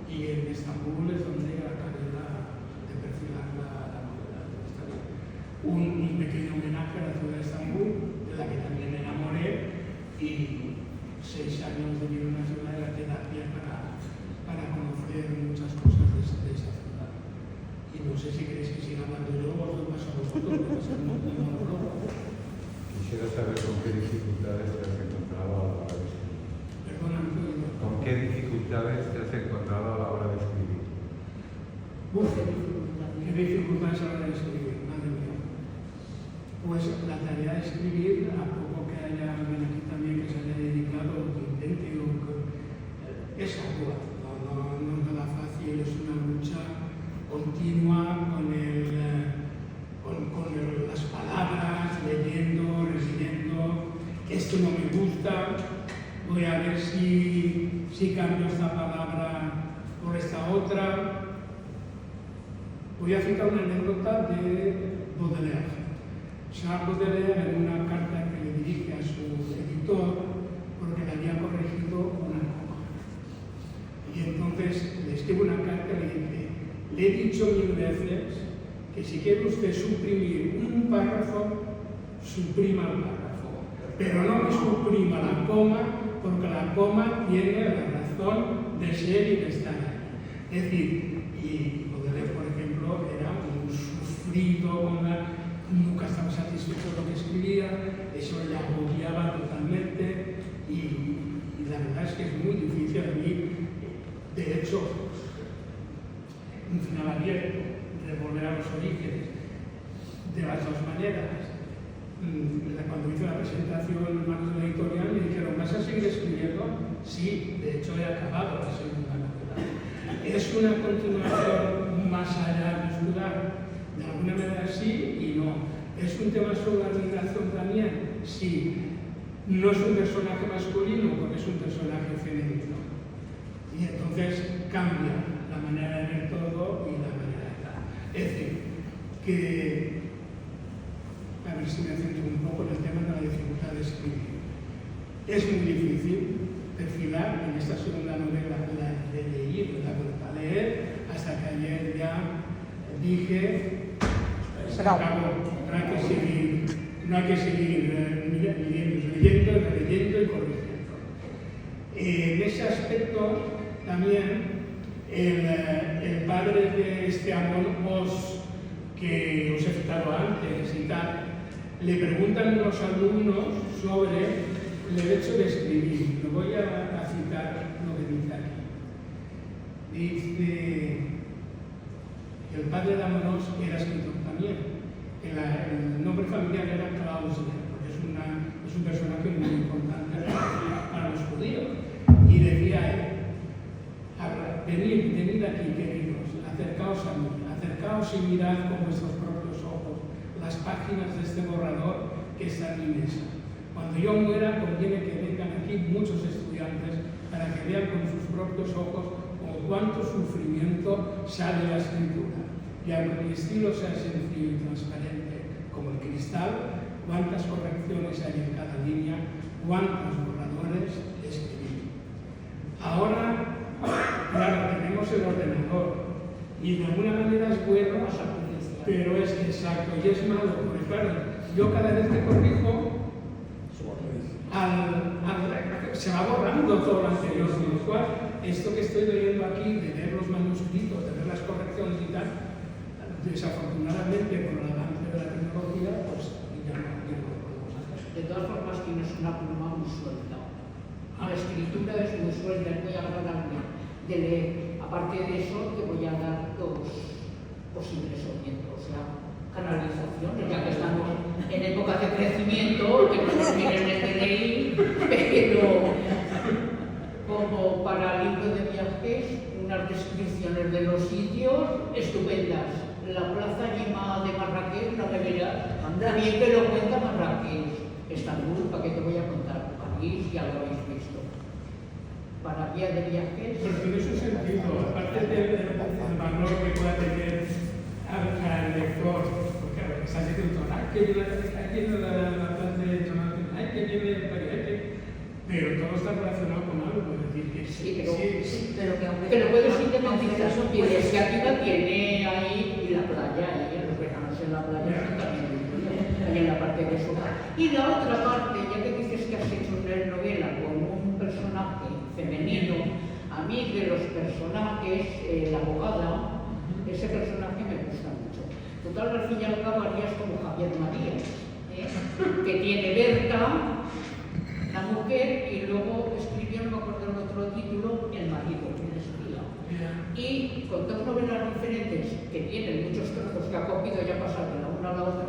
y en Estambul es donde acabé de perfilar la novela. Un pequeño y 6 años de vivir en una ciudad era terapia para conocer muchas cosas de esa ciudad. Y no sé si queréis que siga hablando yo o os doy paso a vosotros, que va a ser un monólogo. Quisiera saber con qué dificultades te has encontrado a la hora de escribir. Perdóname, ¿Con qué dificultades te has encontrado a la hora de escribir? qué dificultades a la hora de escribir, madre mía. Pues la tarea de escribir, a poco que haya alguien aquí también que se haya dedicado o que intente, es ardua, no es nada fácil, es una lucha continua con las palabras, leyendo, releyendo, esto no me gusta, voy a ver si cambio esta palabra por esta otra. Voy a citar una anécdota de Baudelaire. Charles Baudelaire, en una carta que le dirige a su editor, porque le había corregido una coma. Y entonces le escribe una carta y le dice: le he dicho 1000 veces que si quiere usted suprimir un párrafo, suprima el párrafo, pero no me suprima la coma, porque la coma tiene la razón de ser y de estar ahí. Es decir, y Baudelaire, por ejemplo, era un sufrido, nunca estaba satisfecho de lo que escribía, eso le agobiaba totalmente y la verdad es que es muy difícil a mí. De hecho, un final abierto, de volver a los orígenes, de las dos maneras. Cuando hice la presentación en manos de la editorial me dijeron: ¿vas a seguir escribiendo? Sí, de hecho he acabado la segunda novela. Es una continuación más allá de estudiar, de alguna manera sí y no. ¿Es un tema sobre la migración también? Sí. No es un personaje masculino porque es un personaje femenino. Y entonces cambia la manera de ver todo y la manera de estar. Es decir, que, a ver si me centro un poco en el tema de la dificultad de escribir. Es muy difícil perfilar en esta segunda novela, la de leer, la vuelta a leer, hasta que ayer ya dije: se acabó, no hay que seguir leyendo, releyendo y corrigiendo. En ese aspecto también el padre de este Amon Os, que os he citado antes y tal, le preguntan a los alumnos sobre el hecho de escribir. Lo voy a citar lo que dice aquí. Dice: el padre de Amon Os era escritor también. El nombre familiar era Clausia, porque es un personaje muy importante para los judíos. Y decía él: venid aquí, queridos, acercaos a mí, acercaos y mirad con vuestros propios ojos las páginas de este borrador que está en mi mesa. Cuando yo muera, conviene que vengan aquí muchos estudiantes para que vean con sus propios ojos con cuánto sufrimiento sale la escritura. Y aunque mi estilo sea sencillo y transparente como el cristal, cuántas correcciones hay en cada línea, cuántos borradores escribí. Ahora, claro, tenemos el ordenador y de alguna manera es bueno, pero es exacto y es malo, porque claro, yo cada vez que corrijo, se va borrando todo lo anterior, con lo cual esto que estoy leyendo aquí, de ver los manuscritos, de ver las correcciones y tal, desafortunadamente por el avance de la tecnología, pues ya no podemos hacer. De todas formas, tienes una pluma muy suelta. La escritura es muy suelta, es muy agradable de leer. Aparte de eso, te voy a dar 2 posibles orientos, o sea, canalizaciones, ya que estamos en época de crecimiento, que no nos miren el DNI, pero como para libro de viajes, unas descripciones de los sitios estupendas. La plaza Yema de Marrakech, la verás, también que lo cuenta Marrakech. Estambul, ¿para qué te voy a contar? París, ya lo habéis visto. Para guía de viajes. Pero tiene su sentido, aparte del valor que pueda tener al lector, porque a ver, estás diciendo: ¡ay, que viene la plaza de Jonathan! ¡Ay, que viene París! Pero todo está relacionado con algo, es decir, que sí, pero puedes independizar su piel, es que aquí la tiene ahí, y la playa, y los veranos en la playa también, ahí en la parte de eso. Y la otra parte, ya que dices que has hecho un escribir novela con un personaje femenino, a mí de los personajes, la abogada, ese personaje me gusta mucho. Total, al fin y al cabo harías como Javier Marías, que tiene Berta, la mujer, y luego escribió, no me acuerdo el otro título, el marido, el espía. Y con dos novelas diferentes que tienen muchos trozos que ha cogido ya pasar de la una a la otra,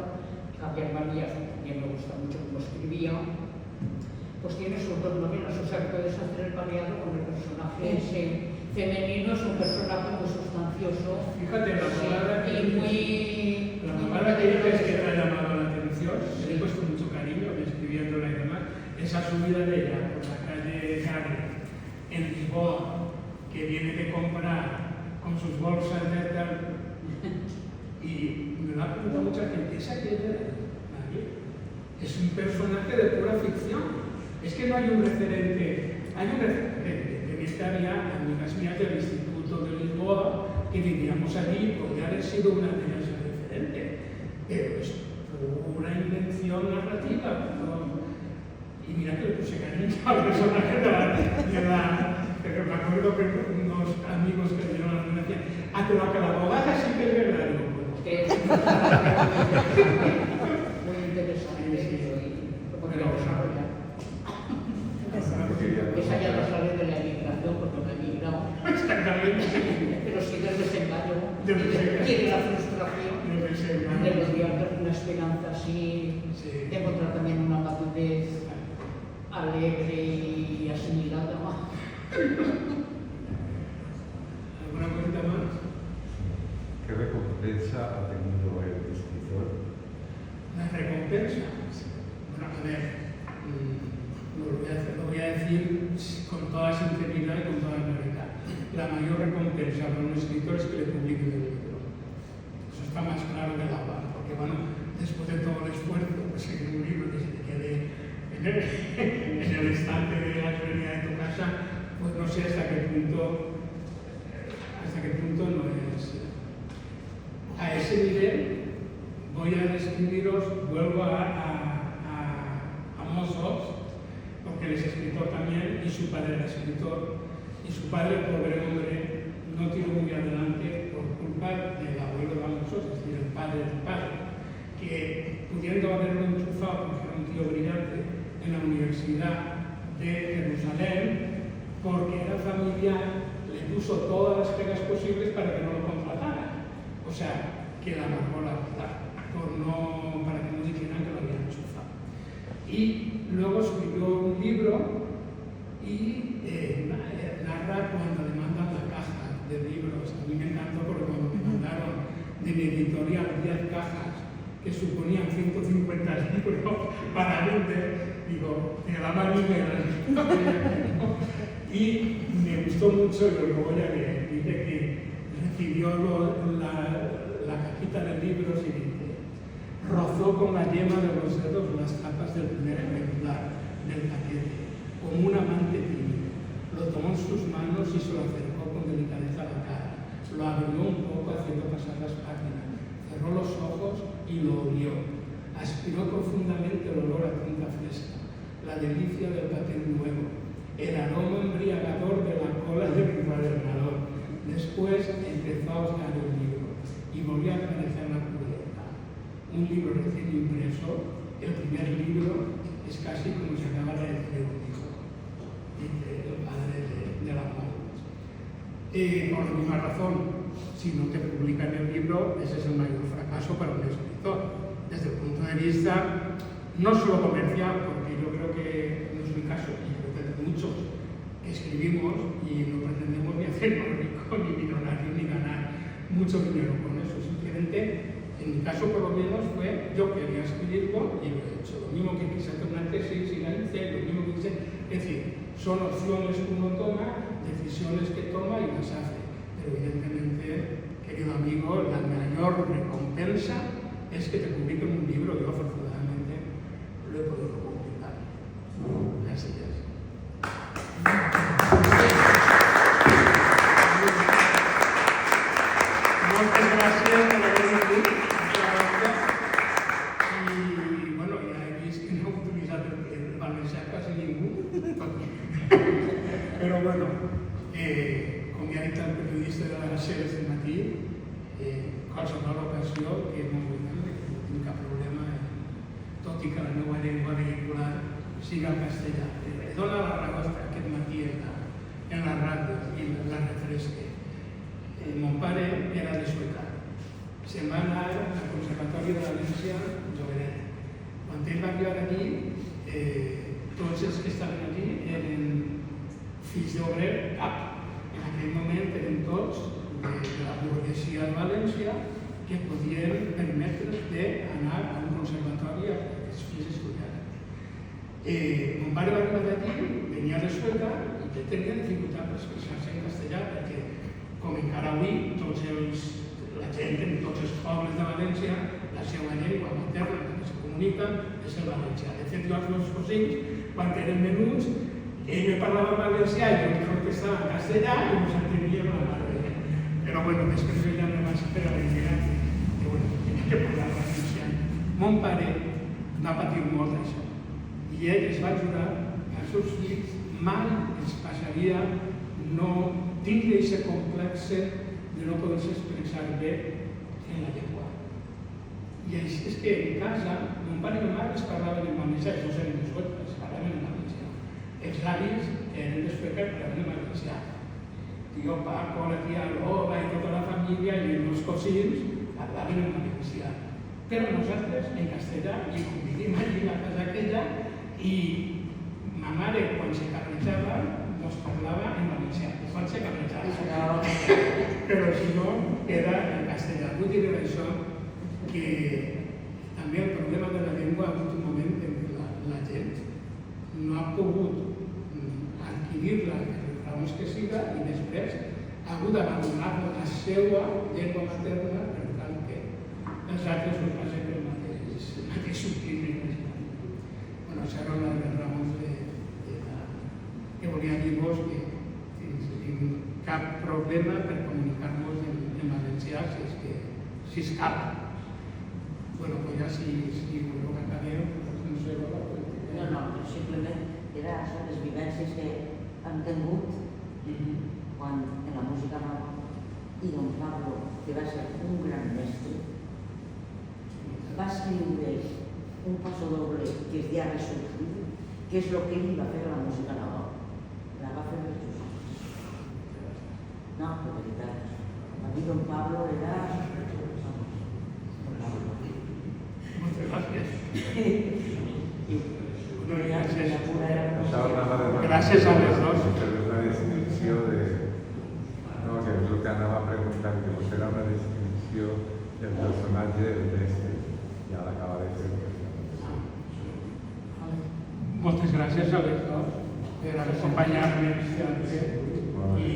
Javier Marías también me gusta mucho como escribía, pues tiene sus dos novelas, o sea que puedes hacer el pareado con el personaje ese femenino, es un personaje muy sustancioso. Fíjate, la palabra que dices que te ha llamado la atención, le he puesto mucho cariño escribiéndola y demás, esa subida de ella por la calle Gare, en Lisboa, que viene de comprar con sus bolsas de tal, y me lo ha preguntado mucha gente, ¿esa que era? Es un personaje de pura ficción. Es que no hay un referente, en esta área, amigas mías del Instituto de Lisboa, que vivíamos allí, podría haber sido una de ellas referente, pero es pura invención narrativa. ¿No? Y mira que le puse cariño al personaje pero me acuerdo que unos amigos que vieron la novela decían, pero que la abogada sí que es verdad. Muy interesante, porque lo desarrolla. Esa ya no sale de la emigración porque no ha emigrado. Exactamente. Pero sí del desengaño. Tiene la frustración de rodear una esperanza así, de encontrar también una madurez alegre y asimilada. ¿Alguna pregunta más? ¿Qué recompensa ha tenido el escritor? La recompensa. Bueno, a ver, lo voy a decir con toda sinceridad y con toda claridad. La mayor recompensa para un escritor es que le publiquen el libro. Eso está más claro que el agua, porque bueno, después de todo el esfuerzo, pues escribir un libro que se te quede en el estante de la librería de tu casa, pues no sé hasta qué punto no es. A ese nivel voy a describiros, vuelvo a Mossos, porque él es escritor también y su padre era escritor, y su padre, pobre hombre, no tiró muy adelante por culpa del abuelo de Mossos, es decir, el padre del padre, que pudiendo haberlo enchufado, porque era un tío brillante, en la Universidad de Jerusalén, porque era familiar, le puso todas las pegas posibles para que no lo contratara. O sea, que la amargó la verdad, para que no dijeran que lo habían enchufado. Y luego escribió un libro y narra cuando le mandan la caja de libros. A mí me encantó porque cuando me mandaron de mi editorial 10 cajas que suponían 150 libros para vender, digo, te la marinera. Y me gustó mucho el Goya que dice que recibió la cajita de libros y dice, rozó con la yema de los dedos las tapas del primer ejemplar del paquete, como un amante tímido. Lo tomó en sus manos y se lo acercó con delicadeza a la cara. Lo abrió un poco haciendo pasar las páginas. Cerró los ojos y lo olió. Aspiró profundamente el olor a tinta fresca, la delicia del papel nuevo, el aroma embriagador de la cola del encuadernador. Después empezó a buscar el libro y volvió a aparecer la cubierta. Un libro recién impreso, el primer libro, es casi como si acabara de tener un hijo, dice el padre de la madre. Por la misma razón, si no te publican el libro, ese es el mayor fracaso para un escritor. Desde el punto de vista, no solo comercial, porque yo creo que no es mi caso, y creo que hay muchos que escribimos y no pretendemos ni hacernos ricos, ni millonarios, ni ganar mucho dinero con eso. Simplemente, en mi caso por lo menos, fue yo quería escribirlo y lo he hecho. Lo mismo que quise hacer una tesis y la hice, lo mismo que quise. Es decir, son opciones que uno toma, decisiones que toma y las hace. Pero evidentemente, querido amigo, la mayor recompensa es que te publiquen un libro. Yo afortunadamente lo he podido publicar. Así es. Muchas gracias por haber venido. Y bueno, ya he visto que no he utilizado el valencià casi ningú. l'expressió que no tinc cap problema, tot i que la meva llengua vehicular sigui el castellà. Dóna la raó aquest matí en la ràdio i la refresque. Mon pare era de Sueca. Se'n va anar al Conservatori de València Jovenet. Quan ell va arribar aquí, tots els que estaven aquí eren fills d'obrer cap. En aquell moment eren tots de la burguesia de València que podien permetre's d'anar a un conservatori a que els fills estudiaren. Mon pare va arribar d'aquí, venia de Sueca i que tenia dificultat per expressar-se en castellà perquè, com encara avui, la gent en tots els pobles de València, la seva llengua materna que es comunica és el valencià. De fet, jo als meus cosins, quan eren menuts, ell me parlava valencià i jo contestava en castellà i ens enteníem la mare. Però bueno, després ja no vaig fer a l'enviar que bueno, tenia que parlar valencià. Mon pare va patir molt això i ell es va jurar que als seus fills mai els passaria no tindre aquest complex de no poder-se expressar bé en la llengua. I és que en casa, mon pare i ma mare es parlaven en valencià, els dos eren de Sueca, es parlaven en valencià. Els avis eren de Sueca i parlaven en valencià. Tío Paco, la tia Lola i tota la família i els meus cosins parlaven en valencià. Però nosaltres en castellà i com vivim allí a la casa aquella i ma mare quan se cabrejava nos parlava en valencià. Quan se cabrejava. Però si no, era en castellà. Vull dir això que també el problema de la llengua ha hagut un moment en què la gent no ha pogut adquirir-la per les raons que siga i després ha hagut d'abandonar la seva llengua materna per tal que els altres no passen pel mateix subtil. Bueno, això era una de les raons que volia dir-vos que tenim cap problema per comunicar-nos en valencià si es cap. Bueno, pues ja si voleu que acabeu, no sé, No, simplement era les vivències que hem tingut quan en la música nova i don Pablo, que va ser un gran mestre, va escriure un pasodoble que es deia Resurgir, que és el que ell va fer a la música nova. La va fer Resurgir. No, de veritat. A mi don Pablo era... Moltes gràcies. Gràcies a les dos. Però una descripció de... No, que és el que anava a preguntar, que pues era una descripció del personatge del mestre. Ja l'acaba de fer. Moltes gràcies a les dos per acompanyar-me i